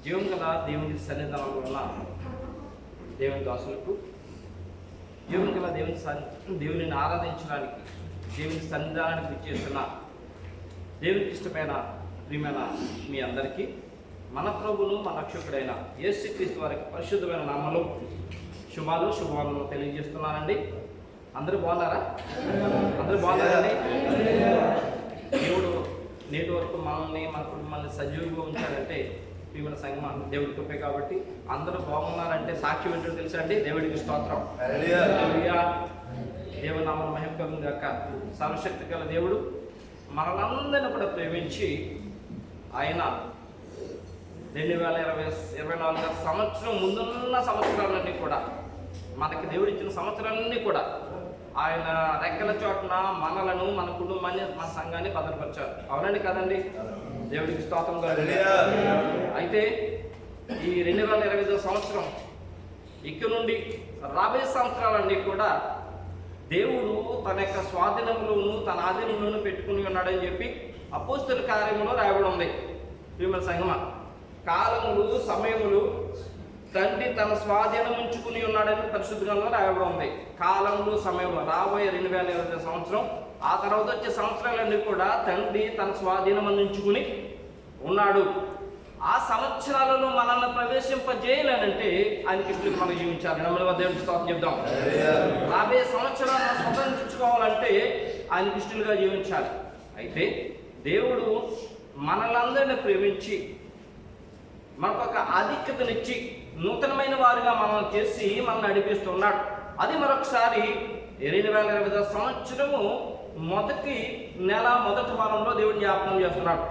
జీవం గల దేవుని సన్నిధానంలో ఉన్న దేవుని దాసులకు, జీవం గల దేవునిని ఆరాధించడానికి దేవుని సన్నిధానానికి విచ్చేస్తున్న దేవునికి ఇష్టమైన ప్రియమైన మీ అందరికీ మన ప్రభువును మన రక్షకుడైన యేసుక్రీస్తు వారికి పరిశుద్ధమైన నామములో శుభాలు తెలియజేస్తున్నానండి. అందరూ బాగున్నారా? అందరూ బాగున్నారండి? దేవుడు నేటి వరకు మనల్ని మన కుటుంబాన్ని సజీవంగా ఉంచాడంటే ప్రియమైన సంఘం దేవుడి కృపే. కాబట్టి అందరూ బాగున్నారంటే సాక్ష్యం ఏంటో తెలుసా అండి? దేవుడికి స్తోత్రం. దేవుని నామమున మహిమ కలుగును గాక. సర్వశక్తి గల దేవుడు మనలందరినీ కూడా ప్రేమించి ఆయన 2024 సంవత్సరం ముందున్న సంవత్సరాలన్నీ కూడా మనకి దేవుడిచ్చిన సంవత్సరాలన్నీ కూడా ఆయన రెక్కల చోటన మనలను, మన కుటుంబాన్ని, మన సంఘాన్ని భద్రపరిచారు. అవునండి కదండి? దేవుడికి స్తోత్రం కలుగును. అయితే ఈ 2025 సంవత్సరం ఇక నుండి రాబోయే సంవత్సరాలన్నీ కూడా దేవుడు తన యొక్క స్వాధీనంలోను తన ఆధీనంలోనూ పెట్టుకుని ఉన్నాడని చెప్పి అపోస్తలుల కార్యములో రాయబడి ఉంది. ప్రియమైన సంగమ, కాలములు సమయములు తండ్రి తన స్వాధీనం ఉంచుకుని ఉన్నాడని పరిశుద్ధ గ్రంథంలో రాయబడి ఉంది. కాలములు సమయములు రాబోయే 2025 సంవత్సరం, ఆ తర్వాత వచ్చే సంవత్సరాలన్నీ కూడా తండ్రి తన స్వాధీనం ఉంచుకుని ఉన్నాడు. ఆ సంవత్సరాలలో మనల్ని ప్రవేశింపజేయాలంటే ఆయనకి ఇష్టం మనం జీవించాలి. నమ్మల దేవుడికి స్తోత్రం చెప్దాం. రాబోయే సంవత్సరాలను స్వతంత్రించుకోవాలంటే ఆయనకి ఇష్టంగా జీవించాలి. అయితే దేవుడు మనలందరినీ ప్రేమించి మనకు ఒక ఆధిక్యతనిచ్చి నూతనమైన వారిగా మనం చేసి మనం నడిపిస్తున్నాడు. అది మరొకసారి 2025 సంవత్సరము మొదటి నెల మొదటి వారంలో దేవుడు జ్ఞాపకం చేస్తున్నాడు.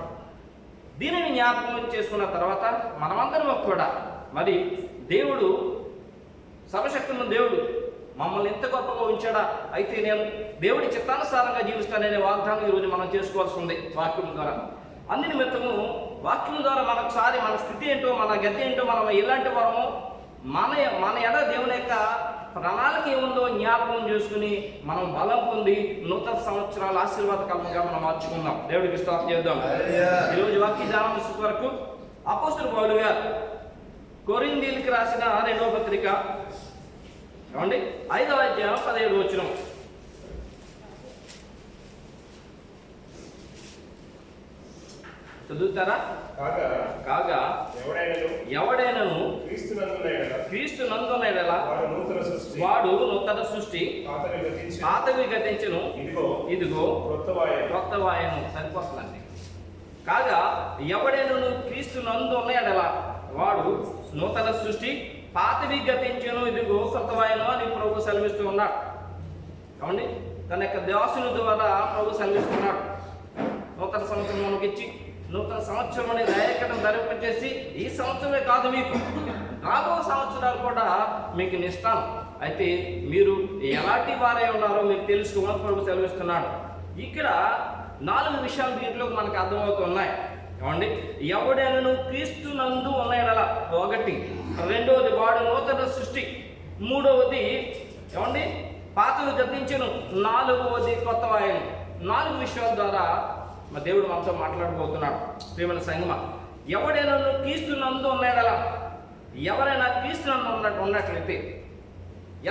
దీనిని జ్ఞాపకం చేసుకున్న తర్వాత మనమందరం కూడా మరి దేవుడు సర్వశక్తిని దేవుడు మమ్మల్ని ఎంత గొప్పగా ఉంచాడా, అయితే నేను దేవుడి చిత్తానుసారంగా జీవిస్తాననే వాగ్దానం ఈరోజు మనం చేసుకోవాల్సి ఉంది వాక్యం ద్వారా. అన్ని నిమిత్తము వాక్యం ద్వారా మనొకసారి మన స్థితి ఏంటో, మన గతి ఏంటో, మనం ఎలాంటి వారమో, మన ఎడ దేవుని యొక్క ప్రణాళిక ఏముందో జ్ఞాపకం చేసుకుని మనం బలం పొంది నూతన సంవత్సరాల ఆశీర్వాదకరంగా మనం మార్చుకుందాం. దేవుడికి స్తోత్రం చేద్దాం. ఈరోజు వాక్య ధ్యానం వరకు అపోస్తలుడు పౌలు గారు కొరింథీయులకు రాసిన 2వ పత్రిక 5వ అధ్యాయం 17వ వచనం. చదువుతారా? కాగా ఎవడైనను క్రీస్తు నందున ఎడల వాడు నూతన సృష్టి, పాతవి గతించెను, ఇదిగో క్రొత్తవాయెను. సరిపోతుందండి. కాగా ఎవడైనను క్రీస్తు నందున ఎడల వాడు నూతన సృష్టి, పాతవి గతించెను, ఇదిగో క్రొత్తవాయెను అని ప్రభు సెలవిస్తూ ఉన్నాడు. కాబట్టి తన యొక్క దాసుని ద్వారా ప్రభు సెలవిస్తున్నాడు. నూతన సంవత్సరం మనకిచ్చి నూతన సంవత్సరం అనే దయకటం ధరింపచేసి ఈ సంవత్సరమే కాదు మీకు రాబో సంవత్సరాలు కూడా మీకు నిస్తాను. అయితే మీరు ఎలాంటి వారై ఉన్నారో మీకు తెలుసుకోమని ప్రభు సెలవిస్తున్నాడు. ఇక్కడ 4 విషయాలు దీంట్లో మనకు అర్థమవుతున్నాయి. ఏమండి? ఎవడైనా క్రీస్తు నందు ఉన్న ఎడల 1, 2వది వాడు నూతన సృష్టి, 3వది ఏమండి పాతలు గతించెను, 4వది క్రొత్తవాయెను. 4 విషయాల ద్వారా మా దేవుడు మనతో మాట్లాడబోతున్నాడు. ప్రియమైన సంగమ, ఎవడైనా క్రీస్తు నందు ఉన్నాడలా, ఎవరైనా క్రీస్తు నందు ఉన్నట్లయితే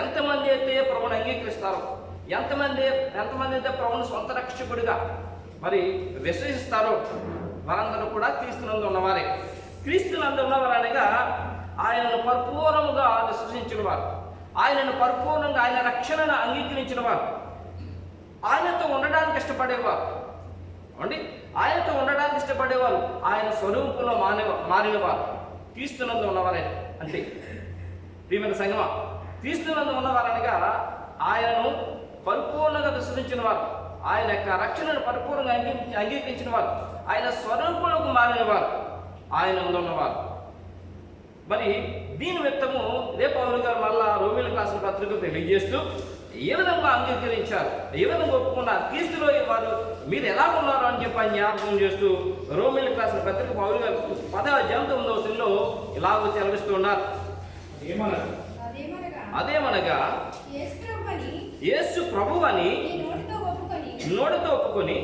ఎంతమంది అయితే ప్రభువుని అంగీకరిస్తారో, ఎంతమంది అయితే ప్రభువుని సొంత రక్షకుడిగా మరి విశ్వసిస్తారో వారందరూ కూడా క్రీస్తు నందు ఉన్నవారే. క్రీస్తు నందు ఉన్నవారు అనగా ఆయనను పరిపూర్ణముగా విశ్వసించిన వారు, ఆయనను పరిపూర్ణంగా ఆయన రక్షణను అంగీకరించిన వారు, ఆయనతో ఉండడానికి ఇష్టపడేవారు. అండి, ఆయనతో ఉండడానికి ఇష్టపడేవారు, ఆయన స్వరూపంలో మారినవారు క్రీస్తునందు ఉన్నవారే. అంటే ప్రియమైన సంగమ, క్రీస్తునందు ఉన్నవారనగా ఆయనను పరిపూర్ణంగా విశ్వసించిన వారు, ఆయన యొక్క రక్షణను పరిపూర్ణంగా అంగీకరించిన వారు, ఆయన స్వరూపంలోకి మారిన వారు, ఆయన ఉన్నవారు. మరి దీని వ్యక్తము పౌలు గారు మళ్ళా రోమీయులకు రాసిన పత్రిక తెలియజేస్తూ ఏ విధంగా అంగీకరించారు, ఏ విధంగా ఒప్పుకున్నారు, క్రీస్తులో వారు మీరు ఎలా ఉన్నారు అని చెప్పి జ్ఞాపకం చేస్తూ రోమీయులకు రాసిన పత్రిక పౌలు గారు 10వ అధ్యాయం 9వ వచనంలో ఇలాగ సెలవిస్తూ ఉన్నారు. అదేమనగా యేసు ప్రభువని నోటితో ఒప్పుకొని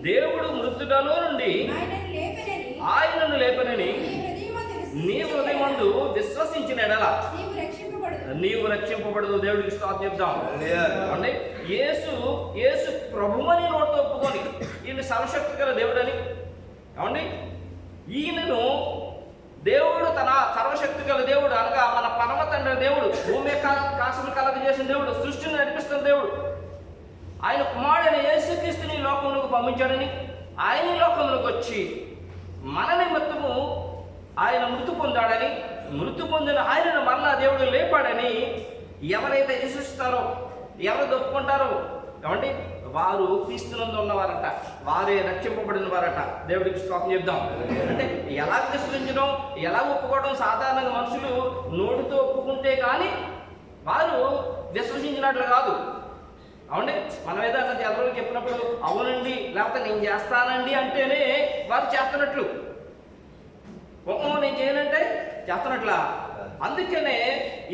దేవుడు మృతులలో నుండి నీ హృదయమందు విశ్వసించిన ఎడల నీవు రక్షింపబడదు. దేవుడికి స్తోత్రం చెప్దాం. అంటే యేసు ప్రభువని నోటితో ఒప్పుకొని ఈయన సర్వశక్తి గల దేవుడని, ఏమండి ఈయనను దేవుడు తన సర్వశక్తి గల దేవుడు అనగా మన పరమ తండ్రి దేవుడు, భూమి ఆకాశం కలగజేసిన దేవుడు, సృష్టిని నడిపిస్తున్న దేవుడు, ఆయన కుమారుడైన యేసుక్రీస్తుని ఈ లోకంలోకి పంపించాడని, ఆయన ఈ లోకంలోకి వచ్చి మన నిమిత్తము ఆయన మృతి పొందాడని, మృతి పొందిన ఆయనను మరలా దేవుడు లేపాడని ఎవరైతే విశ్వసిస్తారో, ఎవరు ఒప్పుకుంటారో, ఏమండి వారు క్రీస్తునందు ఉన్నవారట, వారే రక్షింపబడిన వారట. దేవుడికి స్తోత్రం చెప్దాం. అంటే ఎలా విశ్వసించడం, ఎలా ఒప్పుకోవడం, సాధారణంగా మనుషులు నోటితో ఒప్పుకుంటే కానీ వారు విశ్వసించినట్లు కాదు. అవునండి, మనం ఏదైనా ఎవరికి చెప్పినప్పుడు అవునండి లేకపోతే నేను చేస్తానండి అంటేనే వారు చేస్తున్నట్లు, నేను చేయనంటే చేస్తున్నట్లా. అందుకనే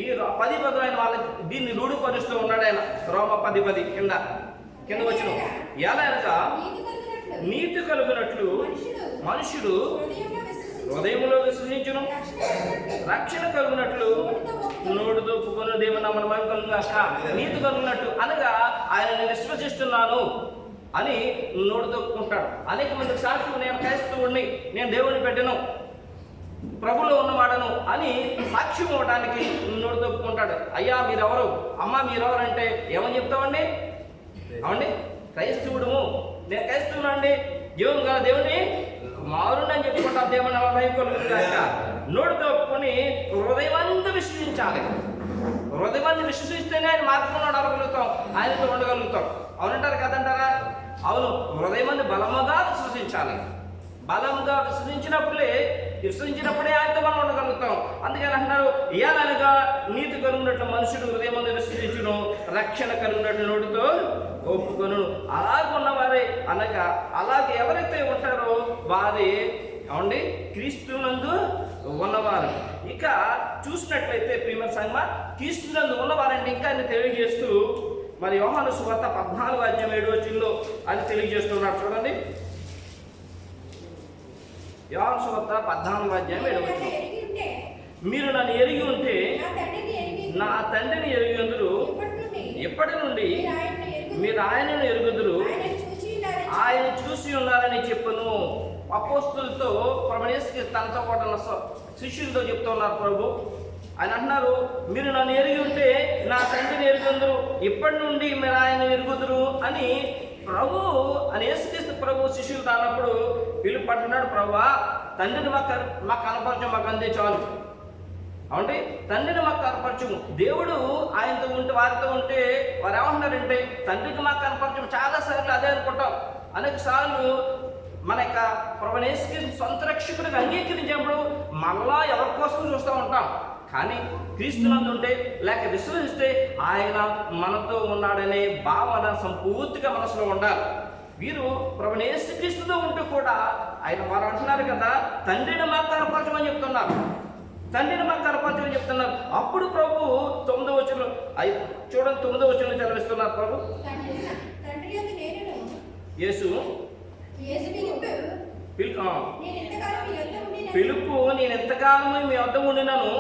ఈ 10:10 ఆయన వాళ్ళకి దీన్ని రూఢిపరుస్తూ ఉన్నాడు ఆయన. రోమ 10:10 కింద వచ్చిన ఎలాగా నీతి కలుగునట్లు మనుషుడు హృదయములో విశ్వసించును, రక్షణ కలుగునట్లు నోటితో ఒప్పుకొని దేవుని నామమున మహిమ కలుగుగాక. నీతి కలుగునట్టు అనగా ఆయనని విశ్వసిస్తున్నాను అని నోటితో ఒప్పుకుంటాడు. అనేక మందికి సాక్షులు నేను క్రైస్తవుడిని, నేను దేవుని పెట్టను, ప్రభులో ఉన్నవాడను అని సాక్ష్యం ఇవ్వడానికి నోటితో ఒప్పుకుంటాడు. అయ్యా మీరెవరు, అమ్మ మీరెవరు అంటే ఏమని చెప్తామండి? అవండి క్రైస్తవుడు, నేను క్రైస్తవుడు అండి, జీవం గల దేవుని కుమారుడు అని చెప్పుకుంటాం. దేవుని మహిమ కలుగుగాక. నోటితో ఒప్పుకొని హృదయమంతా విశ్వసించాలి. హృదయమంతా విశ్వసిస్తేనే ఆయన మార్గంలో నడగలుగుతాం, ఆయనతో ఉండగలుగుతాం. అవునంటారు కదంటారా? అవును, హృదయమంతా బలముగా విశ్వసించాలి. బలంగా విశ్వసించినప్పుడే ఆయనతో మనం ఉండగలుగుతాం. అందుకని అంటున్నారు, ఇయాలనగా నీతి కలుగునట్లు మనుషుడు హృదయమందు విశ్వసించును, రక్షణ కలుగునట్లు నోటితో ఒప్పుకొను. అలాగున్నవారే అనగా అలాగే ఎవరైతే ఉంటారో వారే ఏమండి క్రీస్తునందు ఉన్నవారు. ఇక చూసినట్లయితే ప్రియమైన సంగమా, క్రీస్తునందు ఉన్నవారంటే ఇంకా ఆయన తెలియజేస్తూ మరి యోహాను సువార్త 14:7 అని తెలియజేస్తున్నాడు. చూడండి, యోహాను సువార్త 14:7 మీరు నన్ను ఎరిగి ఉంటే నా తండ్రిని ఎరిగినందురు, ఇప్పటి నుండి మీరు ఆయనను ఎరుగుదురు, ఆయన చూసి ఉన్నారని చెప్పును. అపోస్తులతో ప్రభుయేసు తనతో పాటు శిష్యులతో చెప్తున్నారు ప్రభు. ఆయన అంటున్నారు, మీరు నన్ను ఎరిగి ఉంటే నా తండ్రిని ఎరుగుదురు, ఇప్పటి నుండి మీరు ఆయన ఎరుగుదురు అని ప్రభు అని యేసుక్రీస్తు ప్రభు శిష్యులు అన్నప్పుడు పిలుపు పట్టున్నాడు. ప్రభువా, తండ్రిని మాకు కనపరచం, మాకు అందే చాలు. అంటే తండ్రిని మాకు కనపరచము. దేవుడు ఆయనతో ఉంటే, వారితో ఉంటే వారు ఏమంటున్నారంటే తండ్రికి మాకు కనపరచము. చాలాసార్లు అదే అనుకుంటాం. అనేక సార్లు మన యొక్క ప్రభువైన యేసుక్రీస్తు సొంత రక్షకుడిగా అంగీకరించినప్పుడు మళ్ళా ఎవరి కోసం చూస్తూ ఉంటాం. కానీ క్రీస్తునందు ఉంటే లేక విశ్వసిస్తే ఆయన మనతో ఉన్నాడనే భావన సంపూర్తిగా మనసులో ఉండాలి. వీరు ప్రభువైన యేసుక్రీస్తుతో ఉంటూ కూడా ఆయన వారు అంటున్నారు కదా, తండ్రిని మాకు కనపరచమని చెప్తున్నారు, తండ్రిని మాకు కనపరచమని చెప్తున్నారు. అప్పుడు ప్రభు 9వ వచనం చూడండి, 9వ వచనం చదివిస్తున్నారు ప్రభు. యేసు పిలుపు, నేను ఎంతకాలం మీ వద్ద ఉండినాను,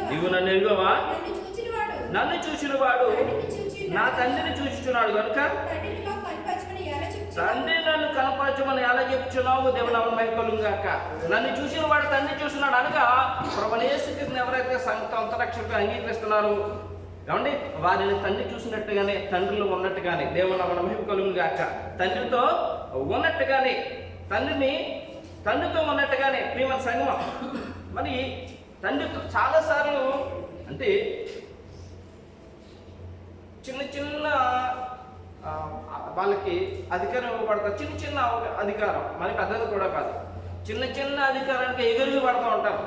నీవు నన్ను ఎరుగవా? నన్ను చూసిన వాడు నా తండ్రిని చూచుచున్నాడు కనుక తండ్రి నన్ను కనపరచమని ఎలా చెప్తున్నావు? దేవుని నామమున మహిమ కలుగుగాక. నన్ను చూసిన వాడు తండ్రి చూస్తున్నాడు అనగా ప్రభువైన యేసుక్రీస్తుని ఎవరైతే సొంత రక్షకుడిగా అంగీకరిస్తున్నారో ఏమండి వారిని తండ్రి చూసినట్టుగానే, తండ్రిలో ఉన్నట్టుగానే దేవుని నామమున మహిమ కలుగుగాక. తండ్రితో ఉన్నట్టుగానే, తండ్రితో ఉన్నట్టుగానే ప్రియమైన సంగమం. మరి తండ్రితో చాలాసార్లు అంటే చిన్న వాళ్ళకి అధికారం ఇవ్వబడతారు. చిన్న అధికారం, మరి పెద్దది కూడా కాదు, చిన్న అధికారానికి ఎగురు పడుతూ ఉంటారు.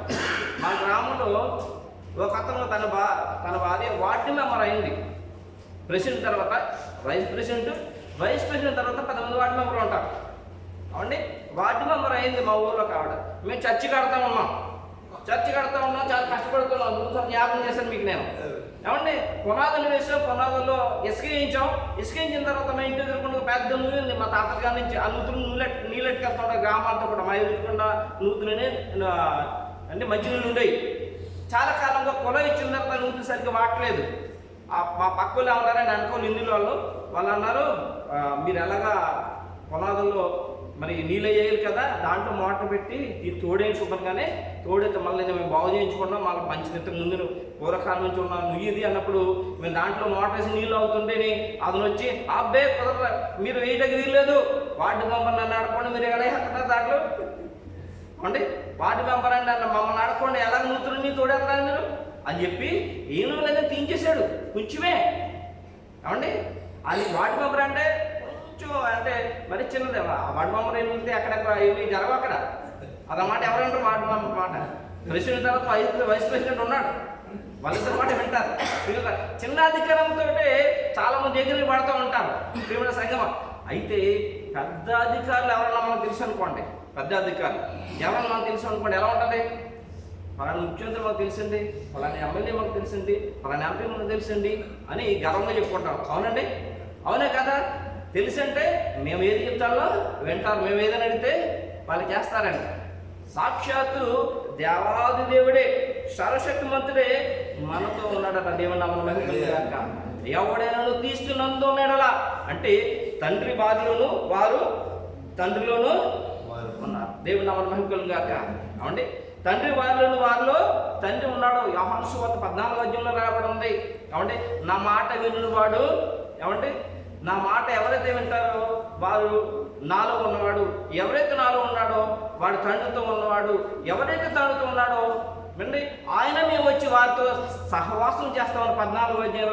మా గ్రామంలో ఒక అతను తన భార్య వార్డు మెంబర్ అయింది. ప్రెసిడెంట్ తర్వాత వైస్ ప్రెసిడెంట్ తర్వాత 10 మంది వార్డు మెంబర్లు ఉంటారు. అవండి వార్డు మెంబర్ అయింది మా ఊర్లో కావడ. మేము చర్చి కడతా ఉన్నాం, చాలా కష్టపడుతున్నాం. 3 సార్లు జ్ఞాపకం చేశాను మీకు నేను. ఏమండి పునాదులు వేసాం, పునాదుల్లో ఇసుక వేయించాం. ఇసుక వేయించిన తర్వాత మా ఇంటి ఎదురుకుండా పెద్ద నూనె ఉంది. మా తాతగారి నుంచి ఆ నూతులు నీళ్ళెట్టుకెళ్తుండే గ్రామాలతో కూడా మా ఎదురుకుండా నూతులనే అంటే మంచినీళ్ళు ఉండేవి. చాలా కాలంగా కుల ఇచ్చిన తర్వాత నూతులు సరిగ్గా వాడలేదు. మా పక్కలు ఉన్నారని అనుకోని ఇందులో వాళ్ళు అన్నారు, మీరు ఎలాగా పునాదుల్లో మరి నీళ్ళు వేయాలి కదా, దాంట్లో మోటార్ పెట్టి ఇది తోడేయించుకుంటాం. తోడైతే మళ్ళీ మేము బాగు చేయించుకున్నాం. మళ్ళీ మంచి నిద్ర ముందు పూర్వకాలం నుంచి ఉన్నాం నుయ్యిది అన్నప్పుడు మేము దాంట్లో మోటార్ వేసి నీళ్ళు అవుతుంటేనే అతను వచ్చి అబ్బే కుదర మీరు వేయడానికి వీల్లేదు, వార్డు మెంబర్ నన్ను ఆడుకోండి, మీరు ఎలా వేస్తున్నారు దాంట్లో అంటే వార్డు మెంబర్ అండి అన్న మమ్మల్ని ఆడుకోండి, ఎలా నూతులు తోడేస్తారు మీరు అని చెప్పి ఏమో లేదా తీయించేశాడు కొంచెమే. ఏమండి అది వార్డు మెంబర్ అంటే కొంచెం అంటే మరి చిన్నదే. వార్డు మెంబర్ ఏమితే అక్కడక్కడ ఏమి జరగవు అక్కడ. అదన్నమాట ఎవరంటారు వార్డు మెంబర్ మాట. ప్రెసిడెంట్ తర్వాత వైస్ ప్రెసిడెంట్ ఉన్నాడు, వాళ్ళిద్దరు మాట వింటారు. చిన్న అధికారంతో చాలా మంది ఎగిరి పడుతూ ఉంటారు ప్రియమైన సంగమ. అయితే పెద్ద అధికారులు ఎవరన్నా మనకు తెలుసు అనుకోండి, పెద్ద అధికారులు ఎవరన్నా మనకు తెలుసు అనుకోండి, ఎలా ఉంటుంది? పలానా ముఖ్యమంత్రి మాకు తెలిసింది, పలానా ఎమ్మెల్యే మాకు తెలిసింది, పలానా ఎంపీ మాకు తెలిసింది అని గర్వంగా చెప్పుకుంటాం. అవునండి, అవునే కదా? తెలిసంటే మేము ఏది చెప్తామో వింటారు, మేము ఏదైనా అడిగితే వాళ్ళు చేస్తారండి. సాక్షాత్తు దేవాది దేవుడే సర్వశక్తిమంతుడే మనతో ఉన్నాడట. దేవుని నామమున మహిమ కలుగుగాక. ఎవడైనా తీస్తున్నందునేడలా అంటే తండ్రి వారిలోను వారు తండ్రిలోను ఉన్నారు. దేవుని నామమున మహిమ కలుగుగాక. అవండి తండ్రి వారిలోను వారిలో తండ్రి ఉన్నాడు. యోహాను సువార్త 14వ అధ్యాయంలో రాయబడి ఉంది. ఏమంటే నా మాట వినుని వాడు, ఏమంటే నా మాట ఎవరైతే వింటారో వారు నాలో ఉన్నవాడు, ఎవరైతే నాలో ఉన్నాడో వాడు తండ్రితో ఉన్నవాడు, ఎవరైతే తండ్రితో ఉన్నాడో వినండి ఆయన మేము వచ్చి వారితో సహవాసం చేస్తామని 14వ అధ్యాయం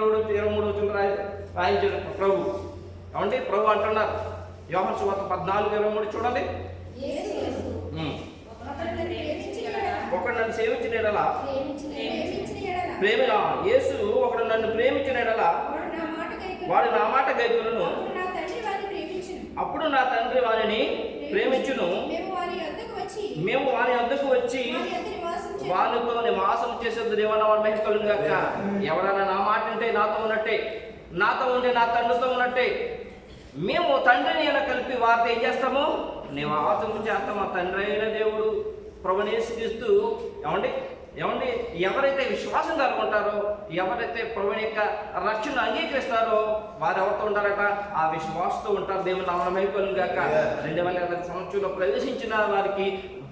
23 రాయించాడు ప్రభు. ఏమంటే ప్రభు అంటున్నారు యోహాను సువార్త 14:23 చూడండి. ఒకడు నన్ను సేవించిన ఎడల యేసు ఒకడు నన్ను ప్రేమించిన ఎడల వాడు నా మాట గైకొనును, అప్పుడు నా తండ్రి వారిని ప్రేమించును, మేము వారి వద్దకు వచ్చి వారితో నివాసం చేసేది. దేవుని నామమున మహిమ కలుగుగాక. ఎవరైనా నా మాట అంటే నాతో ఉన్నట్టే, నాతో ఉంటే నా తండ్రితో ఉన్నట్టే. మేము తండ్రిని ఇలా కలిపి వారితో ఏం చేస్తాము? నివాసం చేస్తాము. ఆ తండ్రి అయిన దేవుడు ప్రభువుని యేసుక్రీస్తు ఏమండి ఎవరైతే విశ్వాసం కలుగుంటారో, ఎవరైతే ప్రభువుని యొక్క రక్షణ అంగీకరిస్తారో వారు ఎవరితో ఉంటారట? ఆ విశ్వాసంతో ఉంటారు. దేవుని నామమున మహిమ కలుగుగాక. 2020 సంవత్సరంలో ప్రవేశించిన వారికి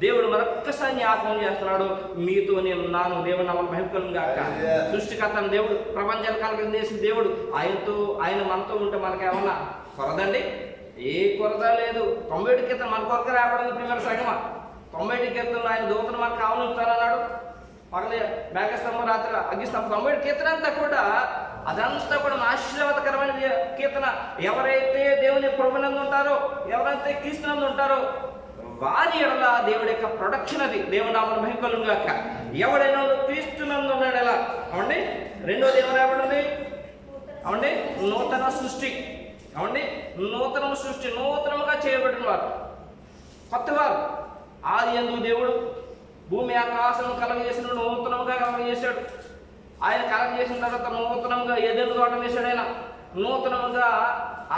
దేవుడు మరొక్కసారి జ్ఞాపకం చేస్తున్నాడు, మీతో నేను ఉన్నాను. దేవుని నామమున మహిమ కలుగుగాక. సృష్టికర్త దేవుడు, ప్రపంచాన్ని కలిగజేసిన దేవుడు, ఆయన మనతో ఉంటే మనకేమన్నా కొరదండి? ఏ కొరత లేదు. 90 కీర్తన మన కొరకు రాబడింది ప్రియమైన సంగమా. 90 కీర్తనలు ఆయన దూతను మనకు కావాలన్నాడు. పగలే మేఘస్తంభం, రాత్రి అగ్గిస్తంభం. 90 కీర్తన అంతా కూడా అదంతా కూడా ఆశీర్వాదకరమైన కీర్తన. ఎవరైతే దేవుని ప్రభునందు ఉంటారో, ఎవరైతే క్రీస్తునందు ఉంటారో వారి ఎడల దేవుడి యొక్క ప్రొడక్షన్ అది. దేవుని నామమున మహిమ కలుగుగాక. ఎవడైనా క్రీస్తునందు ఉన్నాడు ఎలా అవండి. రెండోది ఏమో రాబడింది అవండి, నూతన సృష్టి. అవండి నూతన సృష్టి, నూతనముగా చేయబడిన వారు, కొత్తవారు. ఆది యందు దేవుడు భూమి ఆకాశం కలగజేసిన నూతనంగా కలగజేశాడు. ఆయన కలగజేసిన తర్వాత నూతనంగా ఏదైనా తోట వేశాడు. ఆయన నూతనంగా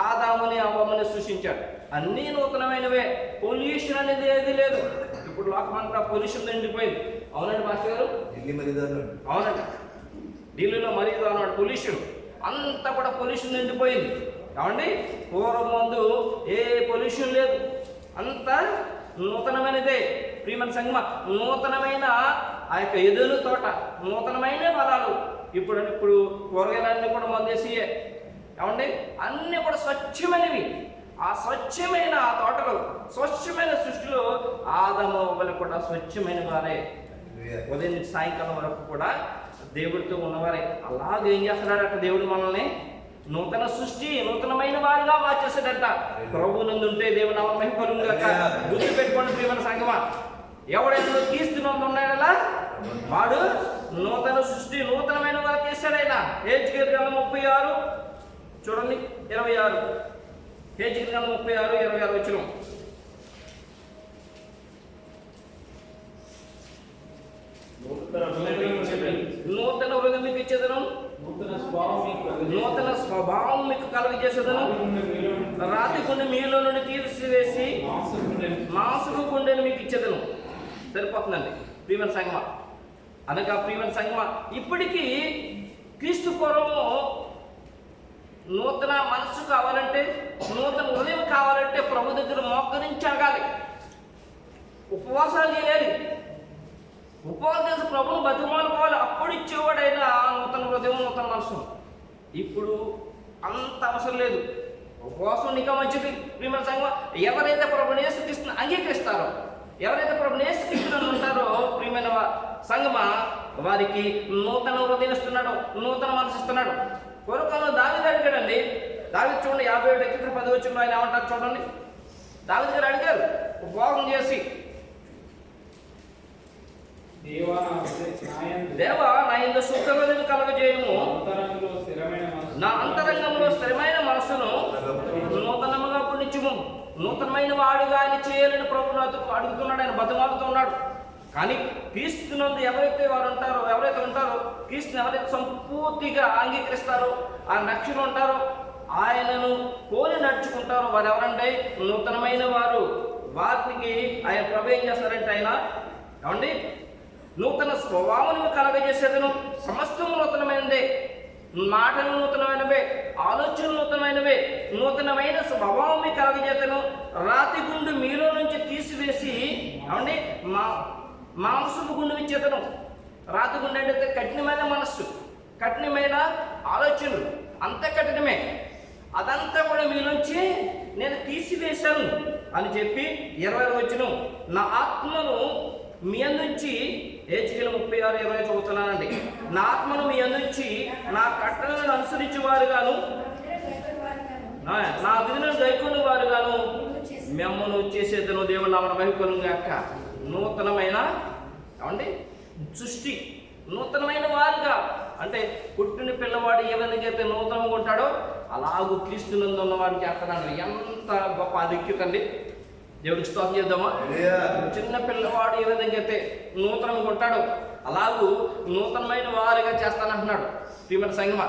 ఆదాముని అవ్వమని సృష్టించాడు. అన్నీ నూతనమైనవే. పొల్యూషన్ అనేది ఏది లేదు. ఇప్పుడు లోకమంతా పొల్యూషన్ నిండిపోయింది. అవునండి మాస్టర్ గారు? అవునండి, ఢిల్లీలో మరీ దారుణం పొల్యూషన్. అంతా కూడా పొల్యూషన్ నిండిపోయింది. కావండి పూర్వం ముందు ఏ పొల్యూషన్ లేదు, అంతా నూతనమైనదే. ప్రియమైన సంగమ, నూతనమైన ఆ యొక్క ఎదురు తోట, నూతనమైన ఫలాలు. ఇప్పుడు కూరగాయలన్నీ కూడా మందేసియే. ఏమండి అన్నీ కూడా స్వచ్ఛమైనవి. ఆ స్వచ్ఛమైన ఆ తోటలో, స్వచ్ఛమైన సృష్టిలో ఆదాము అవ్వలు కూడా స్వచ్ఛమైన వారే. ఉదయం నుంచి సాయంకాలం వరకు కూడా దేవుడితో ఉన్నవారే. అలాగే ఏం చేస్తున్నాడట దేవుడు? మనల్ని నూతన సృష్టి, నూతనమైన వారిగా మార్చేస్తాడట. ప్రభువునందు ఉంటే దేవుని నామమున మహిమ కలుగుగాక. గుర్తు పెట్టుకోండి ప్రియమైన సంగమా, ఎవడైనా క్రీస్తునందు ఉన్నాడలా వాడు నూతన సృష్టి, నూతనమైన వారు చేశాడైన. హెజ్కేలు గ్రంథం 36 చూడండి 26. హెజ్కేలు గ్రంథం 36, 26 వచనం. నూతన హృదయం మీకు ఇచ్చేదను, నూతన స్వభావం మీకు కలుగజేసేదను. రాతి గుండె మీలో నుండి తీసివేసి మాంసపు గుండెను మీకు ఇచ్చేదను. సరిపోతుందండి ప్రియమైన సంగమా. అనగా ప్రియమైన సంగమా, ఇప్పటికీ క్రీస్తు పూర్వము నూతన మనస్సు కావాలంటే, నూతన హృదయం కావాలంటే ప్రభు దగ్గర మోకరించి అడగాలి, ఉపవాసాలు చేయాలి, ఉపవాసం చేసి ప్రభుని బతిమాలుకోవాలి. అప్పుడు ఇచ్చేవాడైనా నూతన హృదయం, నూతన మనసు. ఇప్పుడు అంత అవసరం లేదు. ఉపవాసం నీకు మంచిది ప్రియమైన సంగమా. ఎవరైతే ప్రభుని యేసుక్రీస్తుని అంగీకరిస్తారో, ఎవరైతే ప్రభుని యేసుక్రీస్తుని ఉంటారో ప్రియమైన సంగమా, వారికి నూతన హృదయం ఇస్తున్నాడు, నూతన మనసు ఇస్తున్నాడు. పూర్వకాలంలో దావీదు అడిగాడండి. దావీదు చూడండి 57:10 ఆయన ఏమంటారు చూడండి. దావీదు గారు అడిగారు ఉపవాసం చేసి, దేవా నా యందు శుద్ధ హృదయం కలుగజేయుము, నా అంతరంగంలో స్థిరమైన మనసును నూతనముగా పుణ్యించుము. నూతనమైన వాడుగా ఆయన చేయాలని ప్రభువు అడుగుతున్నాడు, ఆయన బతిమాలుతున్నాడు. కానీ క్రీస్తునందు ఎవరైతే ఉంటారో, క్రీస్తుని ఎవరైతే సంపూర్తిగా అంగీకరిస్తారో, ఆ రక్షణ ఉంటారో, ఆయనను పోలి నడుచుకుంటారో వారు ఎవరంటే నూతనమైన వారు. వారికి ఆయన ప్రభు ఏం చేస్తారంటే ఆయన ఏమండి నూతన స్వభావం కలగజేసేదను. సమస్తము నూతనమైనదే, మాటలు నూతనమైనవే, ఆలోచనలు నూతనమైనవే, నూతనమైన స్వభావం కలగజేతను. రాతి గుండు మీలో నుంచి తీసివేసి ఏమండి మాంసపు గుండు ఇచ్చేతను. రాతి గుండె అంటే కఠినమైన మనస్సు, కఠినమైన ఆలోచనలు, అంత కఠినమే. అదంతా కూడా మీలోంచి నేను తీసివేశాను అని చెప్పి 20 వచనం, నా ఆత్మను మీ అందుంచి, హెచ్కేలు 36:20 చదువుతున్నానండి. నా ఆత్మను మీ అందుంచి నా కట్టలను అనుసరించి వారుగాను, నా విధులను గైకొని వారుగాను మిమ్మల్ని చేసేదను. దేవుని నామమున మహిమ కలుగును గాక. నూతనమైన ఏమండి సృష్టి, నూతనమైన వారుగా అంటే పుట్టిన పిల్లవాడు ఏ విధంగా అయితే నూతనంగా ఉంటాడో అలాగూ క్రీస్తునందు ఉన్నవాడిని చేస్తున్నాడు. ఎంత గొప్ప ఆధిక్యత అండి. దేవుడికి స్తోత్రం చేద్దామా. చిన్న పిల్లవాడు ఏ విధంగా అయితే నూతనంగా ఉంటాడో అలాగూ నూతనమైన వారిగా చేస్తానంటున్నాడు ప్రియమైన సంగమా.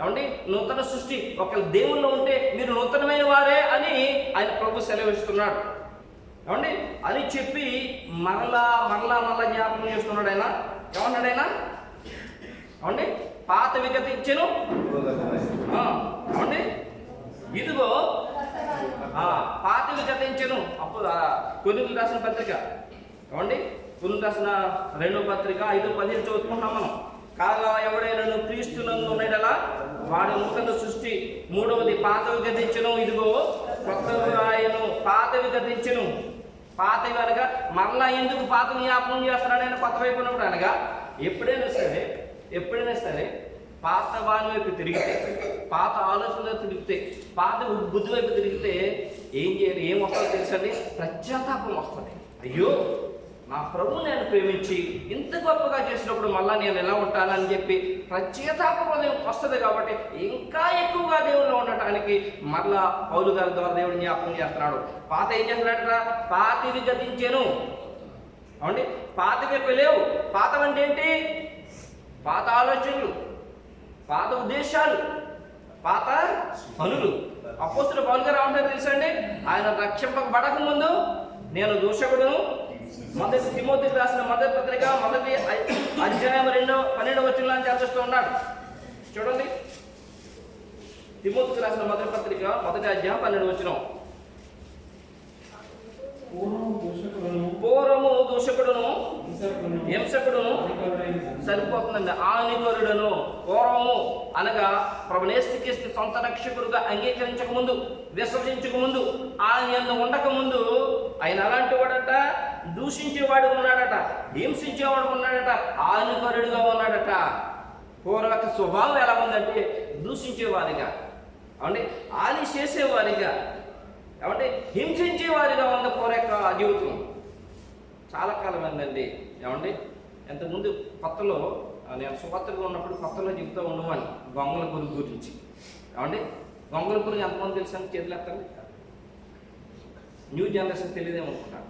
ఏమండి నూతన సృష్టి ఒకవేళ దేవుల్లో ఉంటే మీరు నూతనమైన వారే అని ఆయన ప్రభు సెలవిస్తున్నాడు. ఏమండి అని చెప్పి మరలా జ్ఞాపకం చేస్తున్నాడు ఆయన. ఏమన్నాడు ఆయన? ఏమండి పాత విగతించెను, ఏమండి ఇదిగో పాత విగతించెను. అప్పుడు కొరింథీయులకు రాసిన పత్రిక, ఏమండి కొరింథీయులకు రాసిన 2వ పత్రిక 5:15 చదువుకుంటున్నాం మనం. కాగా ఎవడైనా క్రీస్తునందు ఉన్నాడలా వాడు నూతన సృష్టి. 3వది పాతవి గతించెను, ఇదిగో కొత్తవి ఆయను. పాతవి గతించెను, పాతవి అనగా మరలా ఎందుకు పాత జ్ఞాపకం చేస్తున్నాడు ఆయన కొత్త వైపు ఉన్నప్పుడు అనగా ఎప్పుడైనా సరే పాత వాని వైపు తిరిగితే, పాత ఆలోచనలో తిరిగితే, పాత బుద్ధి వైపు తిరిగితే ఏం చేయాలి? ఏం వస్తుందో తెలుసండి? పశ్చాత్తాపం వస్తుంది. అయ్యో నా ప్రభువు నేను ప్రేమించి ఇంత గొప్పగా చేసినప్పుడు మళ్ళీ నేను ఎలా ఉంటానని చెప్పి పశ్చాత్తాప హృదయం వస్తుంది. కాబట్టి ఇంకా ఎక్కువగా దేవుళ్ళు ఉండటానికి మరలా పౌలు గారి ద్వారా దేవుడిని జ్ఞాపకం చేస్తున్నాడు. పాత ఏం చేస్తున్నాడట? పాతవి గతించెను. అవునండి పాతవి లేవు. పాతవంటే ఏంటి? పాత ఆలోచనలు, పాత ఉద్దేశాలు, పాత పనులు. అపోస్తలుడు పౌలు గారు ఏమంటారు తెలుసండి? ఆయన రక్షింపబడక ముందు నేను దూషకుడును. మొదటి తిమోతికి రాసిన మొదటి పత్రిక 1వ అధ్యాయం 2:12 వచనంలో చర్చిస్తూ ఉన్నాడు. చూడండి, తిమోతికి రాసిన మొదటి పత్రిక 1వ అధ్యాయం 12వ వచనం. పూర్వము దూషకుడును, హింసకుడును, సరిపోతుందండి, హానికరుడును. పూర్వము అనగా ప్రభువు యేసుక్రీస్తు సొంత రక్షకుడుగా అంగీకరించక ముందు, విశ్వసించక ముందు, ఆయన ఉండక ముందు ఆయన అలాంటి వాడట, దూషించేవాడు ఉన్నాడట, హింసించేవాడు ఉన్నాడట, హానికరుడుగా ఉన్నాడట. పూర్వక స్వభావం ఎలా ఉందంటే దూషించేవారిగా, ఏమంటే హాని చేసేవారిగా, ఏమంటే హింసించేవారిగా ఉంది పూర్వక జీవితం. చాలా కాలం ఏందండి. ఏమండి ఇంతకుముందు కొత్తలో నేను సువార్తగా ఉన్నప్పుడు కొత్తలో చెబుతూ ఉండేవాడిని గొంగళ పురుగు గురించి. ఏమండి గొంగళ పురుగు ఎంతమంది తెలుసు అని చేతులు ఎత్తండి. న్యూ జనరేషన్ తెలియదేమనుకుంటా,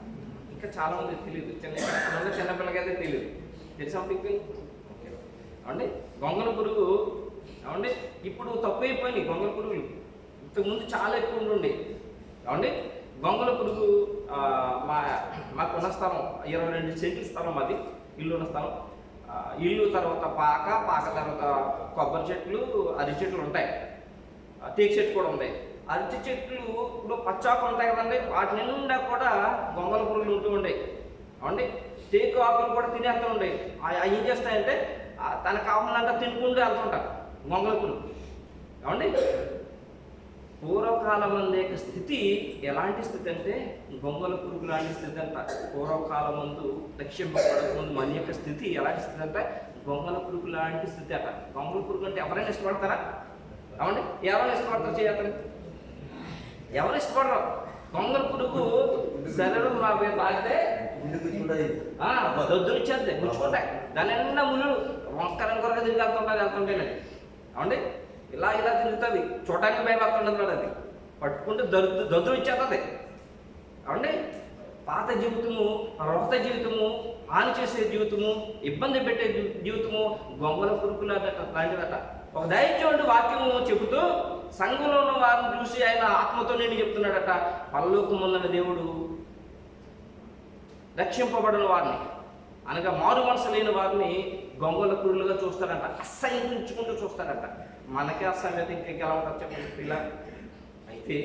ఇంకా చాలామంది తెలియదు. చిన్నపిల్లకైతే తెలియదు. తెలుసా మీకు? ఓకే. ఏమండి గొంగళ పురుగు ఏమండి ఇప్పుడు తక్కువైపోయినాయి గొంగళ పురుగులు. ఇంతకుముందు చాలా ఎక్కువ ఉండే. ఏమండి గొంగళ పురుగు మాకున్న స్థలం 22 సెంట్ల స్థలం, మాది ఇల్లు ఉన్న స్థలం. ఇల్లు తర్వాత పాక తర్వాత కొబ్బరి చెట్లు, అరటి చెట్లు ఉంటాయి, తేక చెట్టు కూడా ఉంటాయి. అరటి చెట్లు పచ్చాకు ఉంటాయి కదండి, వాటి నిండా కూడా గొంగళ పురుగులు ఉంటూ ఉండేవి. ఏమండి తేకు ఆకులు కూడా తినేస్తూ ఉండేవి. అవి ఏం చేస్తాయంటే తనకు కావాలంటే తినుకుంటూ వెళ్తుంటారు గొంగళ పురుగు. ఏమండి పూర్వకాలం యొక్క స్థితి ఎలాంటి స్థితి అంటే గొంగళ పురుగు లాంటి స్థితి అంట. పూర్వకాలం ముందు రక్షింపబడక ముందు మన యొక్క స్థితి ఎలాంటి స్థితి అంటే గొంగళ పురుగు లాంటి స్థితి అట. గొంగళ పురుగు అంటే ఎవరైనా ఇష్టపడతారా? ఏమండి ఎవరైనా ఇష్టపడతారు? చేయతని ఎవరు ఇష్టపడరు. గొంగళ పురుగు శరీరం తాగితే దొద్దులు ఇచ్చేద్ది, గుచ్చుకుంటాయి. దాని నిండా ముళ్ళు వంకరంకరగా తిరిగి వెళ్తుంటేనే. ఏమండి ఇలా తిరుగుతుంది, చూడటానికి భయపడుతుండదు. అది పట్టుకుంటే దొద్దులు ఇచ్చేస్తుంది. ఏమండి పాత జీవితము, రక్త జీవితము, హాని చేసే జీవితము, ఇబ్బంది పెట్టే జీవితము గొంగళ పురుగుల లాంటిదట. ఒక దైత్యుడు వాక్యము చెబుతూ సంఘంలో ఉన్న వారిని చూసి ఆయన ఆత్మతో నేను చెప్తున్నాడట, పరలోకమున్న దేవుడు రక్షింపబడిన వారిని అనగా మారు మనసు లేని వారిని గొంగళ పురుగులుగా చూస్తాడంట, అసహ్యించుకుంటూ చూస్తాడంట. మనకే అసహ్యత ఇంకెలా ఉంటుంది చెప్పండి ఇలా. అయితే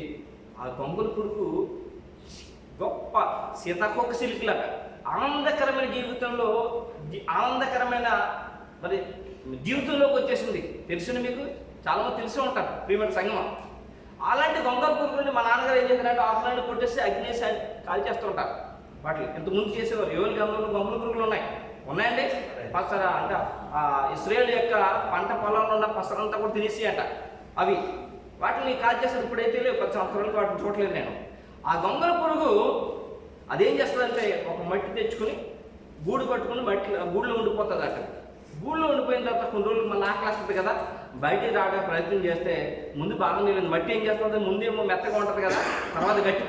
ఆ గొంగళ పురుగు గొప్ప సీతాకోక సిల్క్లాగా ఆనందకరమైన జీవితంలో ఆనందకరమైన మరి జీవితంలోకి వచ్చేసింది. తెలిసిన మీకు చాలామంది తెలిసి ఉంటారు ప్రియమైన సంగమం. అలాంటి గొంగళ పురుగుని మా నాన్నగారు ఏం చేశారంటే ఆకులను కొట్టేసి అగ్నేసి కాల్ చేస్తూ ఉంటారు. వాటిని ఇంతకుముందు చేసేవారు. ఏళ్ళు గంగలు గొంగళ పురుగులు ఉన్నాయండి. పసర అంట ఇస్రాయేల్ యొక్క పంట పొలంలో ఉన్న పసరంతా కూడా తినేసి అంట అవి. వాటిని కాల్ చేస్తారు. ఇప్పుడైతే లేవు, 10 సంవత్సరాలకు వాటిని చూడలేదు నేను. ఆ గొంగళ పురుగు అదేం చేస్తుందంటే ఒక మట్టి తెచ్చుకుని గూడు కట్టుకుని గూడులో ఉండిపోతుంది అక్కడ. గూడులో ఉండిపోయిన తర్వాత కొన్ని రోజులు మళ్ళీ ఆకలి వస్తుంది కదా, బయటికి రావడానికి ప్రయత్నం చేస్తే ముందు బాగా లేదు. మట్టి ఏం చేస్తుంది, ముందేమో మెత్తగా ఉంటుంది కదా, తర్వాత గట్టి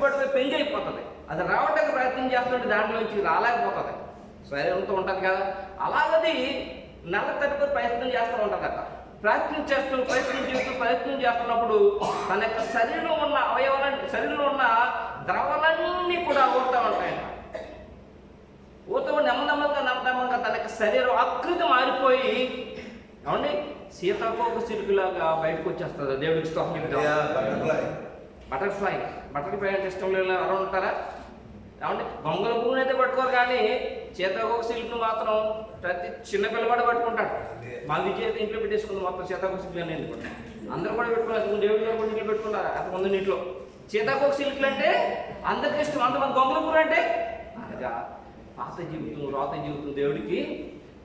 పడిపోయి పెంగి అయిపోతుంది. అది రావడానికి ప్రయత్నం చేస్తుంటే దాంట్లోంచి రాలేకపోతుంది, శరీరంతో ఉంటుంది కదా. అలాగది నెల తరబడి ప్రయత్నం చేస్తూ ఉంటుందట. ప్రయత్నం చేస్తున్నప్పుడు తన యొక్క శరీరంలో ఉన్న అవయవాలన్నీ, శరీరంలో ఉన్న ద్రవాలన్నీ కూడా ఊరుతూ ఉంటాయంట. నెమ్మదిగా తన యొక్క శరీరం ఆకృతి మారిపోయి ఏమండి సీతాకోక సిలుకులాగా బయటకు వచ్చేస్తుంది. దేవుడికి స్తోత్రం. బటర్ఫ్లై అంటే ఇష్టం లేదు ఎవరు ఉంటారా? ఏమంటే గొంగళ పురుగుని అయితే పట్టుకోరు, కానీ సీతాకోక సిల్క్ను మాత్రం ప్రతి చిన్న పిల్లవాడు పట్టుకుంటాడు. మా విజయ ఇంట్లో పెట్టేసుకుంది మొత్తం సీతాకోక సిల్క్ అని అనుకుంటారు. అందరూ కూడా పెట్టుకున్నారు. దేవుడి గారు కూడా ఇంట్లో పెట్టుకున్నారు. అంతమంది ఇంట్లో సీతాకోక సిల్క్లు అంటే అందరికి ఇష్టం. అంతమంది గొంగళ పురుగు అంటే అనగా పాత జీవితం, రోత జీవితం దేవుడికి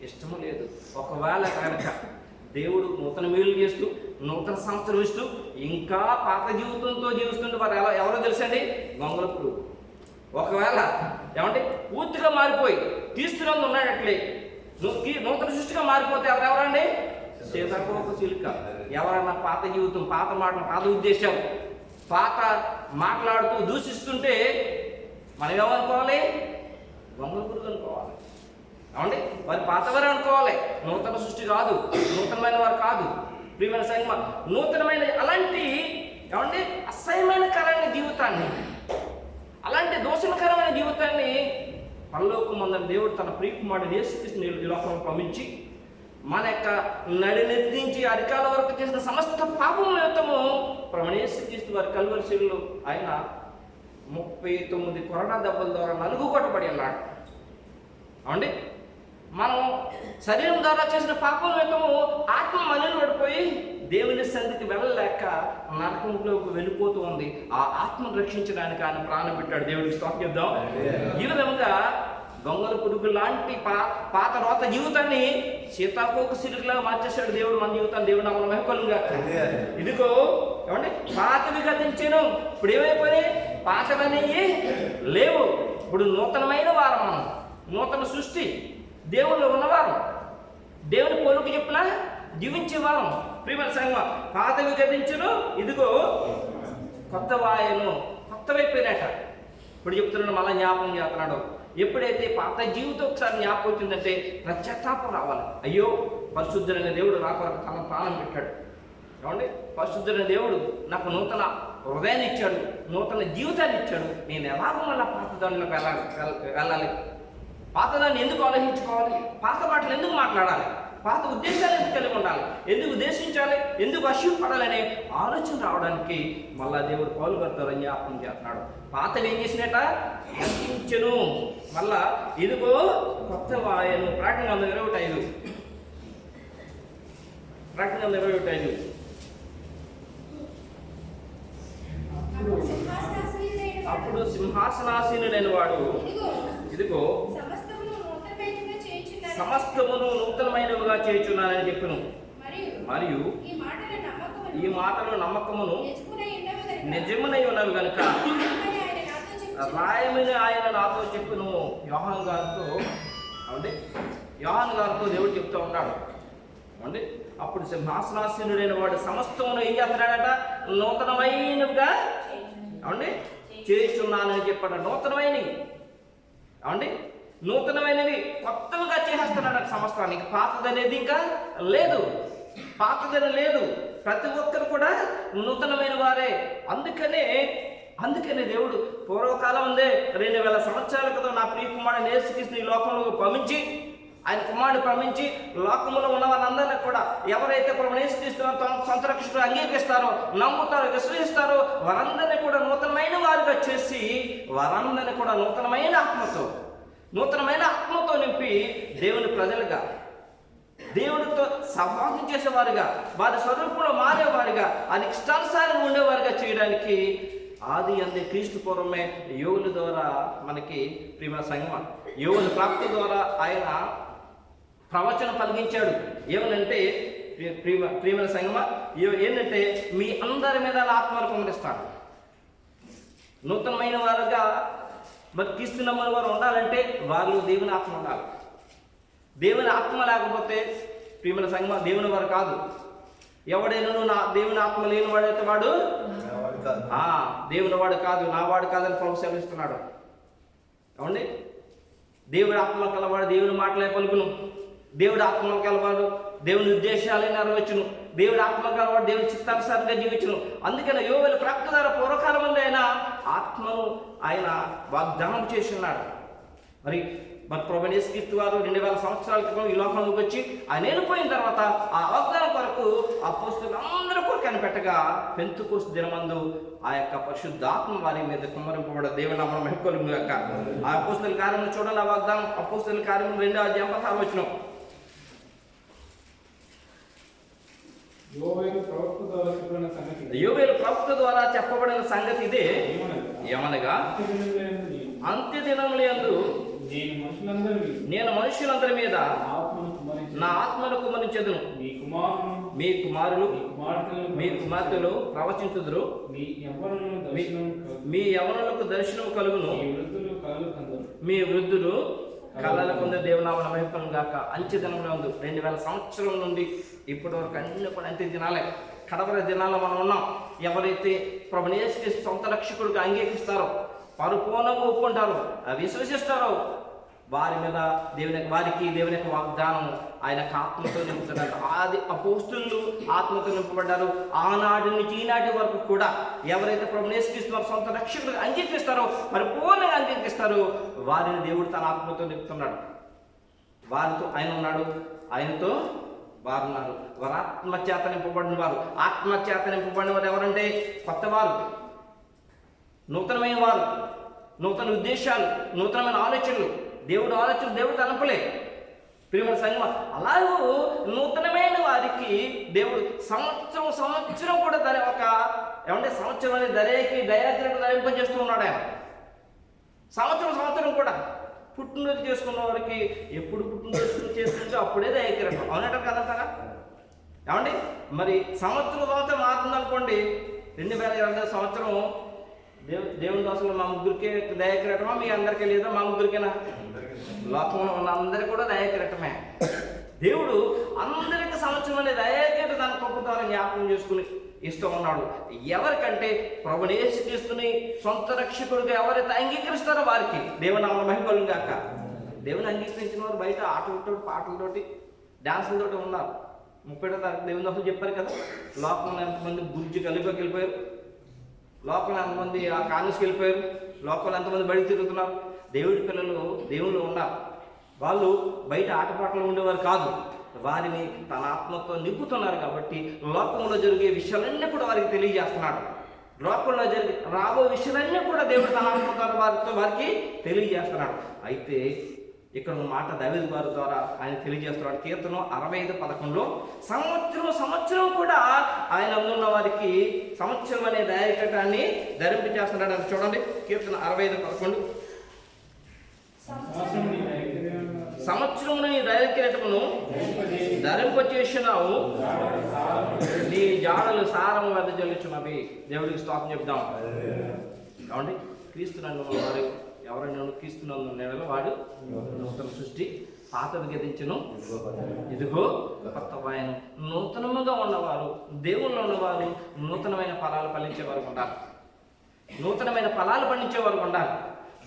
ఇష్టము లేదు. ఒకవేళ కనుక దేవుడు నూతన మేలు చేస్తూ నూతన సంవత్సరం ఇస్తూ ఇంకా పాత జీవితంతో జీవిస్తుంటే వారు ఎవరో తెలుసండి, గొంగళ పురుగు. ఒకవేళ ఏమంటే పూర్తిగా మారిపోయి తీసుకురందు ఉన్నాడట్లే నూతన సృష్టిగా మారిపోతే ఎవరెవరండి? సీతాకోక చిలుక. ఎవరన్నా పాత జీవితం, పాత మాటలు, పాత ఉద్దేశం, పాత మాట్లాడుతూ దూషిస్తుంటే మనం ఏమనుకోవాలి? గొంగళ పురుగు అనుకోవాలి. ఏమండి వారి పాతవారు అనుకోవాలి, నూతన సృష్టి కాదు, నూతనమైన వారు కాదు. ప్రియమైన సంగమ, నూతనమైన అలాంటి ఏమండి అసహ్యమైన కరమైన జీవితాన్ని, అలాంటి దోషకరమైన జీవితాన్ని పరలోకమందున దేవుడు తన ప్రియకుమారుడు యేసుక్రీస్తుని ఈ లోకంలో పంపించి మన యొక్క నడినెత్తి నుంచి అరికాల వరకు చేసిన సమస్త పాపం నిమిత్తము ప్రభువైన యేసుక్రీస్తు వారి కల్వరి శిలువలో ఆయన 39 కొరడా దెబ్బల ద్వారా నలుగుకొట్టబడి ఉన్నాడు. అవునండి మనం శరీరం ద్వారా చేసిన పాపం నిమిత్తము ఆత్మ మనలో పడిపోయి దేవుని సన్నిధికి వెళ్ళలేక నరకంలోకి వెళ్ళిపోతూ ఉంది. ఆ ఆత్మను రక్షించడానికి ఆయన ప్రాణం పెట్టాడు. దేవుడికి స్తోత్రం చెప్దాం. ఈ విధంగా గొంగళ పురుగు లాంటి పాత రోత జీవితాన్ని సీతాకోక సిలుకలాగా మార్చేశాడు దేవుడు మన జీవితాన్ని. దేవుడు మన మహిమలుగా ఇదిగో ఏమంటే పాతవి గతించాను, ఇప్పుడు ఏమైపోయి పాతవనేవి లేవు. ఇప్పుడు నూతనమైన వారం, మనం నూతన సృష్టి, దేవుళ్ళు ఉన్నవారు, దేవుని పోలిక చెప్పిన జీవించేవారం. ప్రియమైన సంగమా, పాతవి గతించును, ఇదిగో కొత్త వాయను, కొత్తవైపోయినట. ఇప్పుడు చెప్తున్నాడు, మళ్ళీ జ్ఞాపకం చేస్తున్నాడు. ఎప్పుడైతే పాత జీవితం ఒకసారి జ్ఞాపకం వచ్చిందంటే పశ్చాత్తాపం రావాలి. అయ్యో పరిశుద్ధుడైన దేవుడు నా కొరకు తన ప్రాణం పెట్టాడు. ఏమండి, పరిశుద్ధుడైన దేవుడు నాకు నూతన హృదయాన్ని ఇచ్చాడు, నూతన జీవితాన్ని ఇచ్చాడు. నేను ఎలాగో మళ్ళీ పాత దానిలోకి వెళ్ళాలి? పాతదాన్ని ఎందుకు ఆలోచించుకోవాలి? పాత మాటలు ఎందుకు మాట్లాడాలి? పాత ఉద్దేశాలు ఎందుకు కలిగి ఉండాలి? ఎందుకు ఉద్దేశించాలి? ఎందుకు అసూయపడాలనే ఆలోచన రావడానికి మళ్ళా దేవుడు పౌలు గారితో జ్ఞాపకం చేస్తున్నాడు. పాతవి ఏం చేసినట నశించెను, మళ్ళా ఇదిగో కొత్త వాయను. ప్రకటన 21:5. ప్రకటన 21:5. అప్పుడు సింహాసనాసీనుడైన వాడు ఇదిగో సమస్తమును నూతనమైనవిగా చేయుచున్నానని చెప్పెను. మరియు ఈ మాటలు నమ్మకమును నిజమునై ఉన్నవి కనుక రాయమని ఆయన నాతో చెప్పెను. యోహాను గారితో దేవుడు చెప్తూ ఉన్నాడు. అంటే అప్పుడు సింహాసనాసీనుడైన వాడు సమస్తమును ఏం చేస్తున్నాడట? నూతనమైనవిగా అవండి చేయుచున్నానని చెప్పాడు. నూతనమైనవి అవండి, నూతనమైనవి కొత్తగా చేసేస్తున్నాడు సమస్తానికి. పాతదనేది ఇంకా లేదు, పాతదని లేదు. ప్రతి ఒక్కరు కూడా నూతనమైన వారే. అందుకనే దేవుడు పూర్వకాలం ఉందే 2000 సంవత్సరాల క్రితం నా ప్రియ కుమారుడు యేసుక్రీస్తుని ఈ లోకంలో పంపించి, ఆయన కుమారుడు పంపించి లోకంలో ఉన్న వాళ్ళందరినీ కూడా ఎవరైతే యేసుక్రీస్తుని సొంత రక్షకుడు అంగీకరిస్తారో, నమ్ముతారో, విశ్వసిస్తారో వారందరినీ కూడా నూతనమైన వారుగా చేసి, వారందరినీ కూడా నూతనమైన ఆత్మతో నింపి దేవుని ప్రజలుగా, దేవుడితో సహవాసం చేసేవారుగా, వారి స్వరూపంలో మారేవారుగా, అది ఇష్టానుసారంగా ఉండేవారుగా చేయడానికి ఆది అందే క్రీస్తు పూర్వమే యోగుల ద్వారా మనకి ప్రియమైన సంగమం, యోగుల ప్రాప్తి ద్వారా ఆయన ప్రవచనం పలికించాడు. ఏమనంటే ప్రియమైన సంగమం ఏంటంటే మీ అందరి మీద ఆత్మను కుమరిస్తాడు. నూతనమైన వారుగా మరి క్రీస్తు నమ్మని వారు ఉండాలంటే వారిలో దేవుని ఆత్మ ఉండాలి. దేవుని ఆత్మ లేకపోతే ప్రియమైన సంగమం దేవుని వారు కాదు. ఎవడైనా నా దేవుని ఆత్మ లేని వాడైతే వాడు దేవుని వాడు కాదు, నా వాడు కాదని ప్రభు సెలవిస్తున్నాడు. ఏమండి, దేవుడి ఆత్మ కలవాడు దేవుని మాటలే పలుకును, దేవుడి ఆత్మ కలవాడు దేవుని ఉద్దేశాలే నెరవేర్చును, దేవుడి ఆత్మ కలవాడు దేవుని చిత్తానుసారంగా జీవించును. అందుకని యోవేలు ప్రవక్త ద్వారా పూర్వకాలం నుండి ఆయన ఆత్మను ఆయన వాగ్దానం చేసి ఉన్నాడు. మరి ప్రభువైన యేసుక్రీస్తు వారు 2000 సంవత్సరాల క్రితం ఈ లోకంలోకి వచ్చి ఆయన వెళ్ళిపోయిన తర్వాత ఆ వాగ్దానం కొరకు అపోస్తలులందరూ కూడా కనిపెట్టగా పెంతెకోస్తు దినమందు ఆ యొక్క పరిశుద్ధాత్మ వారి మీద కుమ్మరింపబడ దేవుని నామమున మహిమ కలుగును గాక. ఆ అపోస్తలుల కార్యములు చూడాలి. ఆ వాగ్దానం అపోస్తలుల కార్యములు 2:16. యోవేలు ప్రవక్త ద్వారా చెప్పబడిన సంగతి ఇదే. ఏమనగా అంత్య దినములందు నేను మనుషులందరి మీద నా ఆత్మను కుమ్మరించెదను. మీ కుమారులు మీ కుమార్తెలు ప్రవచించుదురు, మీ యవ్వనులకు దర్శనం కలుగును, మీ వృద్ధులు కళల కొంద దేవునామన మహిమను గాక. అంత్య దినంలో ఉంది. 2000 సంవత్సరం నుండి ఇప్పటి వరకు అన్ని కూడా అంత్య దినాలే, కడవరి దినాల్లో మనం ఉన్నాం. ఎవరైతే ప్రభువైన యేసుక్రీస్తు సొంత రక్షకుడిగా అంగీకరిస్తారో, పరిపూర్ణంగా ఒప్పుకుంటారో, విశ్వసిస్తారో వారి మీద వారికి దేవుని యొక్క వాగ్దానం ఆయన ఆత్మతో నింపుతున్నారు. ఆది అపోస్తులు ఆత్మతో నింపబడ్డారు. ఆనాటి నుంచి ఈనాటి వరకు కూడా ఎవరైతే ప్రభువైన యేసుక్రీస్తు సొంత రక్షకుడిగా అంగీకరిస్తారో, పరిపూర్ణంగా అంగీకరిస్తారో వారిని దేవుడు తన ఆత్మతో నింపుతున్నాడు. వారితో ఆయన ఉన్నాడు, ఆయనతో వారు ఉన్నారు. వారు ఆత్మచేత నింపబడిన వారు. ఆత్మచేత నింపబడిన వారు ఎవరంటే కొత్త వారు, నూతనమైన వారు, నూతన ఉద్దేశాలు, నూతనమైన ఆలోచనలు. దేవుడు ఆలోచనలు దేవుడు తనపలే ప్రియమైన సంగమం. అలాగూ నూతనమైన వారికి దేవుడు సంవత్సరం కూడా సంవత్సరం అనే దయాగ్రహం ధరింపజేస్తూ ఉన్నాడు ఆయన. సంవత్సరం కూడా పుట్టినరోజు చేసుకున్న వారికి ఎప్పుడు పుట్టినరోజు చేసుకుంటే అప్పుడే దయాగ్రహం. అవునంటారు కదంటారా? ఏమండి, మరి సంవత్సరం మారుతుందనుకోండి, 2020 సంవత్సరం దేవుని దోసలో మా ముగ్గురికే దయాకిరటమా, మీ అందరికీ లేదా? మా ముగ్గురికేనా? లోకంలో ఉన్న అందరికీ కూడా దయాకిరటమే. దేవుడు అందరికీ సంవత్సరం అనే దయాకిరట తన గొప్ప ద్వారా జ్ఞాపకం చేసుకుని ఇస్తూ ఉన్నాడు. ఎవరికంటే ప్రభువైన యేసుక్రీస్తుని సొంత రక్షకుడిగా ఎవరైతే అంగీకరిస్తారో వారికి దేవుని నామమున మహిమ కలుగును గాక. దేవుని అంగీకరించిన వారు బయట ఆటలతోటి పాటలతోటి డ్యాన్సులతో ఉన్నారు. 30వ తారీఖు దేవుని దోషులు చెప్పారు కదా, లోకంలో ఎంతమంది గురించి కలిపి వెళ్ళిపోయారు, లోకంలో ఎంతమంది ఆ కాంగ్రెస్కి వెళ్ళిపోయారు, లోకంలో ఎంతమంది బయట తిరుగుతున్నారు. దేవుడి పిల్లలు దేవుళ్ళు ఉన్నారు. వాళ్ళు బయట ఆటపాటలు ఉండేవారు కాదు, వారిని తన ఆత్మతో నింపుతున్నారు. కాబట్టి లోకంలో జరిగే విషయాలన్నీ కూడా వారికి తెలియజేస్తున్నాడు. లోకంలో జరిగే రాబో విషయాలన్నీ కూడా దేవుడు తన ఆత్మతో వారికి తెలియజేస్తున్నాడు. అయితే ఇక్కడ ఉన్న మాట దావీదు గారి ద్వారా ఆయన తెలియజేస్తున్నాడు. కీర్తన 65:11 సంవత్సరం కూడా ఆయన ఉన్న వారికి సంవత్సరం అనే దయాకటాన్ని ధరింపజేస్తున్నాడు అని చూడండి. కీర్తన 65:11 సంవత్సరమును నీ దయకిరీటమును ధరింపచేసినావు, నీ జాడలు సారము వెదజల్లుచున్నవి. దేవుడికి స్తోత్రం చెప్దాం. కాబట్టి క్రీస్తునందు వారు ఎవరైనా క్రీస్తునందు నేడలో వాడు నూతన సృష్టి, పాతవి గతించును ఇదిగో కొత్తవాయను. నూతనముగా ఉన్నవారు, దేవుళ్ళు ఉన్నవారు నూతనమైన ఫలాలు ఫలించేవారు ఉంటారు, నూతనమైన ఫలాలు పండించేవారు ఉంటారు.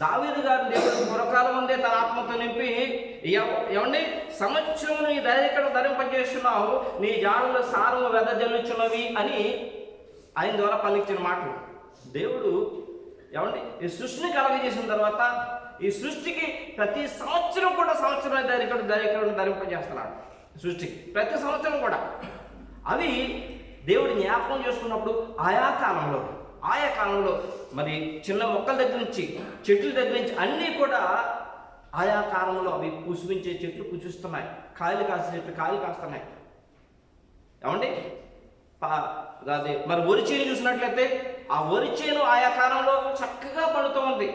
దావీదు గారు దేవుడు పురకాలం ముందే తన ఆత్మతో నింపి ఏమండి సంవత్సరం నీ దయకడ ధరింపజేస్తున్నావు, నీ జాడలు సారము వెదజల్లుచున్నవి అని ఆయన ద్వారా పలికించిన మాటలు. దేవుడు ఏమండి ఈ సృష్టిని కలగజేసిన తర్వాత ఈ సృష్టికి ప్రతి సంవత్సరం కూడా సంవత్సరం దయకడను ధరింపజేస్తున్నాడు. సృష్టికి ప్రతి సంవత్సరం కూడా అవి దేవుడి జ్ఞాపకం చేసుకున్నప్పుడు ఆయా కాలంలో మరి చిన్న మొక్కల దగ్గర నుంచి చెట్ల దగ్గర నుంచి అన్నీ కూడా ఆయా కాలంలో అవి పుష్పించే చెట్లు పుష్పిస్తున్నాయి, కాయలు కాసే చెట్లు కాయలు కాస్తున్నాయి. ఏమండి అదే మరి వరి చేను చూసినట్లయితే ఆ వరి చేను ఆయా కాలంలో చక్కగా పండుతూ ఉంది.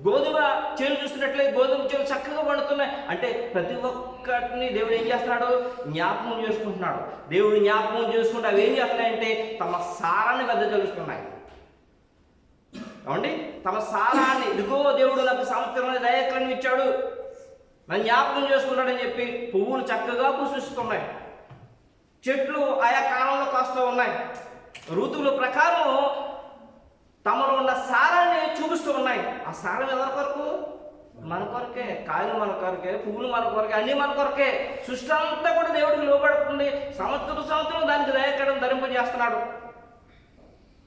గోధుమ చేను చూసినట్లయితే గోధుమ చేను చక్కగా పండుతున్నాయి. అంటే ప్రతి ఒక్కటిని దేవుడు ఏం చేస్తున్నాడు? జ్ఞాపకం చేసుకుంటున్నాడు. దేవుడు జ్ఞాపకం చేసుకుంటే అవి ఏం చేస్తున్నాయంటే తమ సారాన్ని వెదజల్లుతున్నాయి. ఏమండి తమ సారాన్ని, ఇదిగో దేవుడు నాకు సంవత్సరం దయకలను ఇచ్చాడు, నన్ను జ్ఞాపకం చేసుకున్నాడని చెప్పి పువ్వులు చక్కగా పుష్పిస్తున్నాయి, చెట్లు ఆయా కాలంలో కాస్తూ ఉన్నాయి, ఋతువుల ప్రకారం తమలో ఉన్న సారాన్ని చూపిస్తూ ఉన్నాయి. ఆ సారం ఎవరి కొరకు? మన కొరకే. కాయలు మన కొరకే, పువ్వులు మన కొరకే, అన్నీ మన కొరకే. సృష్టి అంతా కూడా దేవుడికి లోబడుతుంది. సంవత్సరం దానికి దయకడం ధరింపజేస్తున్నాడు.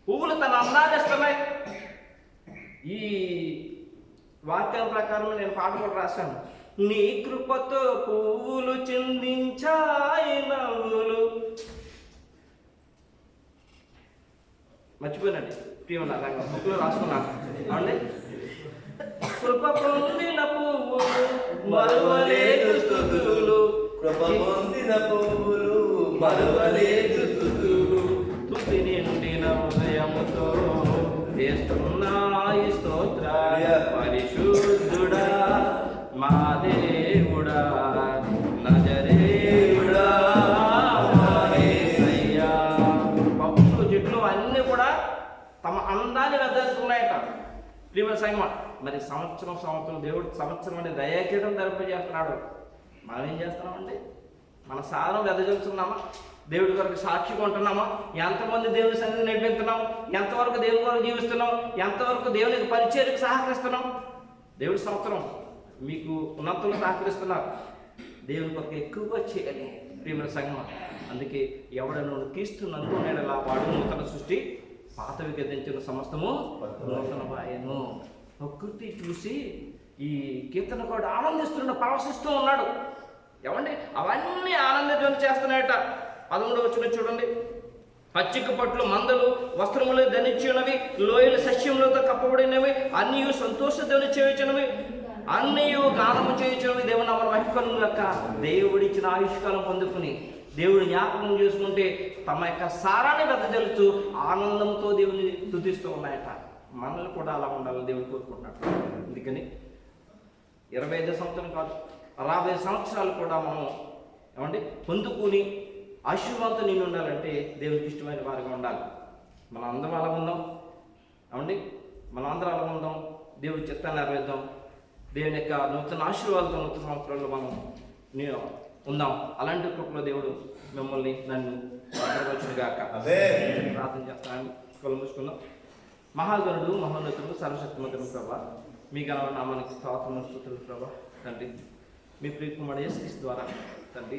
పువ్వులు తన అందాన్ని ఇస్తున్నాయి. ఈ వాక్యం ప్రకారం నేను పాట కూడా రాశాను. నీ కృపతో పువ్వులు చిందించాయి నవ్వులు. మర్చిపోయినండి, బుక్లో రాసుకున్నాను. అవునండి, కృప పొందిన పువ్వులు మరువలేదు స్తుతులు, కృప పొందిన పువ్వులు మరువలేదు స్తుతులు, తుది నిండిన హృదయముతో చేస్తున్నాయి స్తోత్ర. పరిశుద్ధుడా మా దేవుడా నజరేయుడా యేసయ్యా. పక్షులు చెట్లు అన్నీ కూడా తమ అందాన్ని వెదజల్లుతున్నాయట. ప్రియమైన సంగమా, మరి సంవత్సరం దేవుడు సంవత్సరం అంటే దయాకీటం ధరింపజేస్తున్నాడు. మనం ఏం చేస్తున్నామండి? మన సాధనం వెదజల్లుతున్నామా? దేవుడి కొరకు సాక్షిగా ఉంటున్నామా? ఎంతమంది దేవుని సన్నిధి నడిపిస్తున్నాం? ఎంతవరకు దేవుని కొరకు జీవిస్తున్నాం? ఎంతవరకు దేవునికి పరిచర్యకు సహకరిస్తున్నాం? దేవుడి సంవత్సరం మీకు ఉన్నంతలో సహకరిస్తున్నారు. దేవుని కొరకు ఎక్కువగా చేయాలి ప్రియమైన సంగమా. అందుకే ఎవడను క్రీస్తునందు నేడలా వాడు నూతన సృష్టి, పాతవి గతించిన సమస్తము నూతనమాయెను. ప్రకృతి చూసి ఈ కీర్తనకారుడు ఆనందిస్తున్నాడు, పరవశిస్తూ ఉన్నాడు. ఏమండి అవన్నీ ఆనందం చేస్తున్నాయట. 11వ వచనం చూడండి. పచ్చిక పట్లు మందలు వస్త్రములు ధరించినవి, లోయలు సస్యములతో కప్పబడినవి, అన్నీ సంతోషధ్వని చేయుచున్నవి, అన్నీ గానము చేయుచున్నవి. దేవుని నామమున మహిమకలుగును గాక. దేవుడిచ్చిన ఆయుష్కాలం పొందుకుని దేవుడు జ్ఞాపకం చేసుకుంటే తమ యొక్క సారాన్ని వెదజల్లుతూ ఆనందంతో దేవుని స్తుతిస్తూ ఉన్నాయట. మనల్ని కూడా అలా ఉండాలని దేవుడు కోరుకుంటున్నాడు. అందుకని 25 సంవత్సరం కాదు, 60 సంవత్సరాలు కూడా మనం ఏమంటే పొందుకుని ఆశీర్వాదంతో నేను ఉండాలంటే దేవునికి ఇష్టమైన వారిగా ఉండాలి. మనం అందరం అలా ఉందాం. ఏమండి మనం అందరం అలా ఉందాం, దేవుడి చిత్తాన్ని నెరవేర్దాం. దేవుని యొక్క నూతన ఆశీర్వాదంతో నూతన సంవత్సరాల్లో మనం ఉందాం. అలాంటి కృపలో దేవుడు మిమ్మల్ని నన్ను భద్రపరచుగాక. ప్రార్థన చేస్తానని కళ్ళు మూసుకుందాం. మహాగణుడు మహోన్నతుడు సర్వశక్తిమంతుడు ప్రభా, మీ ఘనమైన నామానికి స్తోత్రములు స్తుతులు ప్రభా. తండ్రి మీ ప్రియకుమారుడు యేసుక్రీస్తు ద్వారా తండ్రి